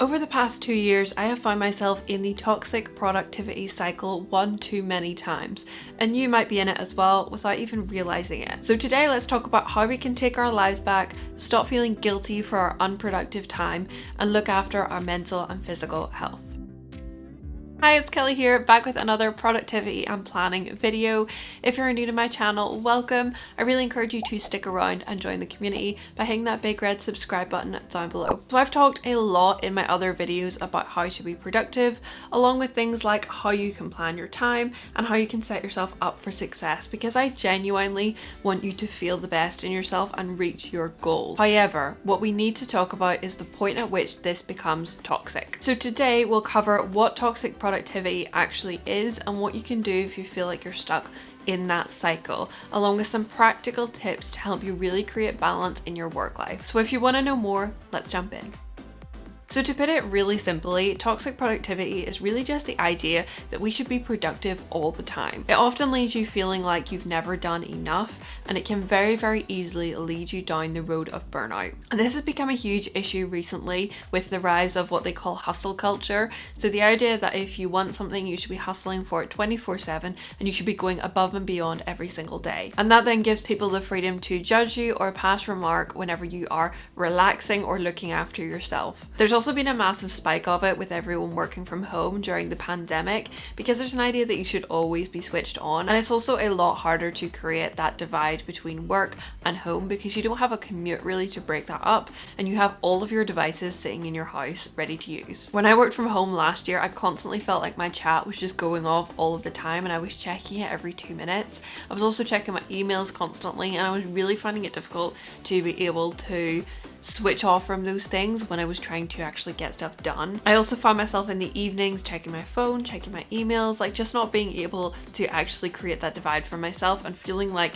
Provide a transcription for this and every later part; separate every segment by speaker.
Speaker 1: Over the past 2 years, I have found myself in the toxic productivity cycle one too many times, and you might be in it as well without even realizing it. So today, let's talk about how we can take our lives back, stop feeling guilty for our unproductive time, and look after our mental and physical health. Hi, it's Kelly here, back with another productivity and planning video. If you're new to my channel, welcome. I really encourage you to stick around and join the community by hitting that big red subscribe button down below. So I've talked a lot in my other videos about how to be productive, along with things like how you can plan your time and how you can set yourself up for success, because I genuinely want you to feel the best in yourself and reach your goals. However, what we need to talk about is the point at which this becomes toxic. So today we'll cover what toxic productivity actually is and what you can do if you feel like you're stuck in that cycle, along with some practical tips to help you really create balance in your work life. So if you want to know more, let's jump in. So to put it really simply, toxic productivity is really just the idea that we should be productive all the time. It often leaves you feeling like you've never done enough, and it can very easily lead you down the road of burnout. And this has become a huge issue recently with the rise of what they call hustle culture. So the idea that if you want something, you should be hustling for it 24/7 and you should be going above and beyond every single day. And that then gives people the freedom to judge you or pass remark whenever you are relaxing or looking after yourself. There's also been a massive spike of it with everyone working from home during the pandemic, because there's an idea that you should always be switched on, and it's also a lot harder to create that divide between work and home because you don't have a commute really to break that up, and you have all of your devices sitting in your house ready to use. When I worked from home last year, I constantly felt like my chat was just going off all of the time, and I was checking it every 2 minutes. I was also checking my emails constantly, and I was really finding it difficult to be able to switch off from those things when I was trying to actually get stuff done. I also found myself in the evenings checking my phone, checking my emails, like just not being able to actually create that divide for myself and feeling like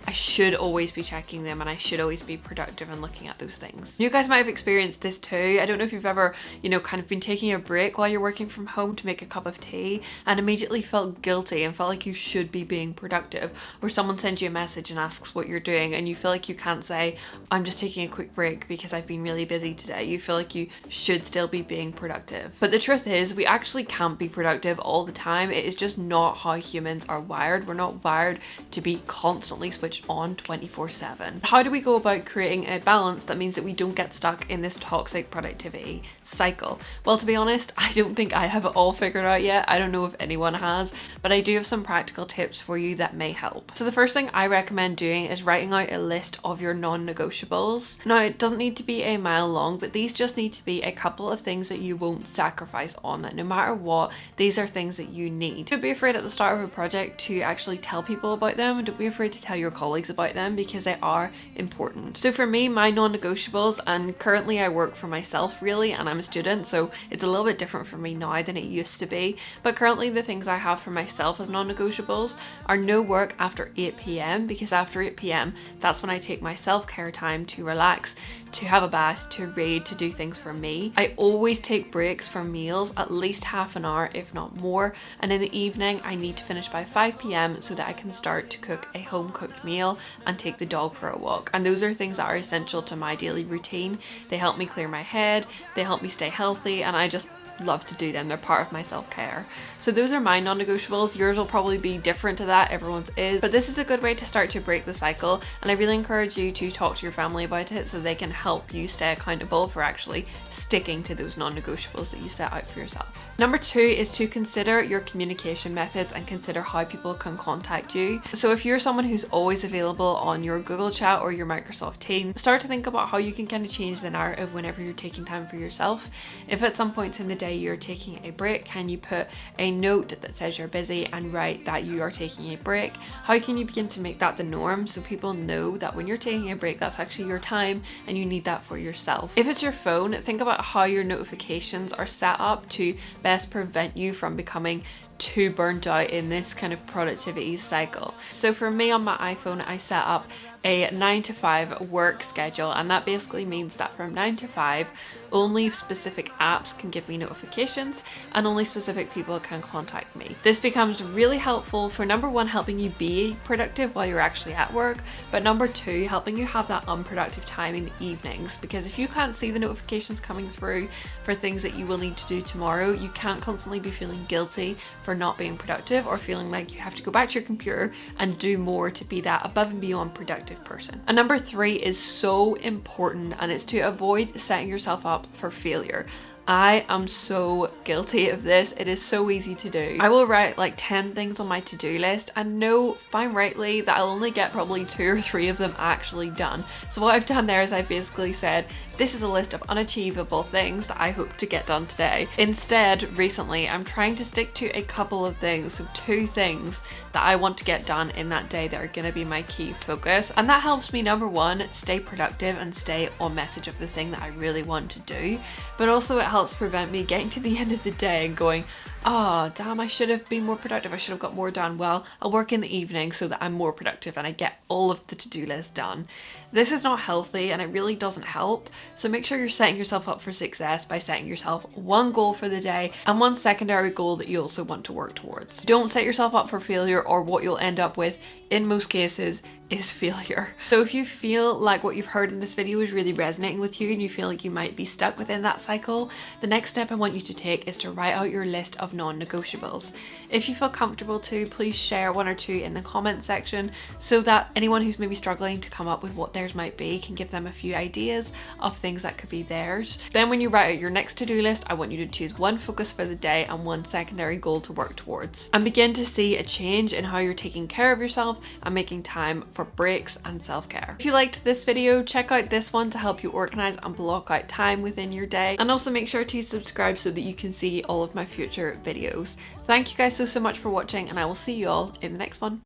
Speaker 1: I should always be checking them and I should always be productive and looking at those things. You guys might have experienced this too. I don't know if you've ever, kind of been taking a break while you're working from home to make a cup of tea and immediately felt guilty and felt like you should be being productive, or someone sends you a message and asks what you're doing and you feel like you can't say, I'm just taking a quick break because I've been really busy today. You feel like you should still be being productive. But the truth is, we actually can't be productive all the time. It is just not how humans are wired. We're not wired to be constantly switched on 24/7. How do we go about creating a balance that means that we don't get stuck in this toxic productivity cycle? Well, to be honest, I don't think I have it all figured out yet. I don't know if anyone has, but I do have some practical tips for you that may help. So the first thing I recommend doing is writing out a list of your non-negotiables. Now, it doesn't need to be a mile long, but these just need to be a couple of things that you won't sacrifice on. That no matter what, these are things that you need. Don't be afraid at the start of a project to actually tell people about them, and don't be afraid to tell your colleagues about them because they are important. So for me, my non-negotiables, and currently I work for myself really, and I'm a student, so it's a little bit different for me now than it used to be, but currently the things I have for myself as non-negotiables are no work after 8 p.m, because after 8 p.m, that's when I take my self-care time to relax, to have a bath, to read, to do things for me. I always take breaks for meals, at least half an hour, if not more. And in the evening, I need to finish by 5 p.m. so that I can start to cook a home-cooked meal and take the dog for a walk. And those are things that are essential to my daily routine. They help me clear my head, they help me stay healthy, and I just love to do them. They're part of my self-care. So those are my non-negotiables. Yours will probably be different to that, everyone's is, but this is a good way to start to break the cycle, and I really encourage you to talk to your family about it so they can help you stay accountable for actually sticking to those non-negotiables that you set out for yourself. Number 2 is to consider your communication methods and consider how people can contact you. So if you're someone who's always available on your Google Chat or your Microsoft Teams, start to think about how you can kind of change the narrative whenever you're taking time for yourself. If at some points in the day you're taking a break, can you put a note that says you're busy and write that you are taking a break? How can you begin to make that the norm so people know that when you're taking a break, that's actually your time and you need that for yourself? If it's your phone, think about how your notifications are set up to best prevent you from becoming too burnt out in this kind of productivity cycle. So for me on my iPhone, I set up a 9 to 5 work schedule, and that basically means that from 9 to 5 only specific apps can give me notifications and only specific people can contact me. This becomes really helpful for number one, helping you be productive while you're actually at work, but number two, helping you have that unproductive time in the evenings, because if you can't see the notifications coming through for things that you will need to do tomorrow, you can't constantly be feeling guilty for not being productive or feeling like you have to go back to your computer and do more to be that above and beyond productive person. And number three is so important, and it's to avoid setting yourself up for failure. I am so guilty of this. It is so easy to do. I will write like 10 things on my to-do list and know fine rightly that I'll only get probably 2 or 3 of them actually done. So what I've done there is I've basically said, this is a list of unachievable things that I hope to get done today. Instead, recently, I'm trying to stick to a couple of things, so 2 things that I want to get done in that day that are going to be my key focus. And that helps me, number one, stay productive and stay on message of the thing that I really want to do. But also it helps prevent me getting to the end of the day and going, oh damn, I should have been more productive, I should have got more done. Well, I'll work in the evening so that I'm more productive and I get all of the to-do list done. This is not healthy and it really doesn't help. So make sure you're setting yourself up for success by setting yourself one goal for the day and one secondary goal that you also want to work towards. Don't set yourself up for failure, or what you'll end up with in most cases is failure. So if you feel like what you've heard in this video is really resonating with you and you feel like you might be stuck within that cycle, the next step I want you to take is to write out your list of non-negotiables. If you feel comfortable to, please share 1 or 2 in the comment section so that anyone who's maybe struggling to come up with what theirs might be can give them a few ideas of things that could be theirs. Then when you write out your next to-do list, I want you to choose one focus for the day and one secondary goal to work towards, and begin to see a change in how you're taking care of yourself and making time for breaks and self-care. If you liked this video, check out this one to help you organize and block out time within your day, and also make sure to subscribe so that you can see all of my future videos. Thank you guys so much for watching, and I will see you all in the next one.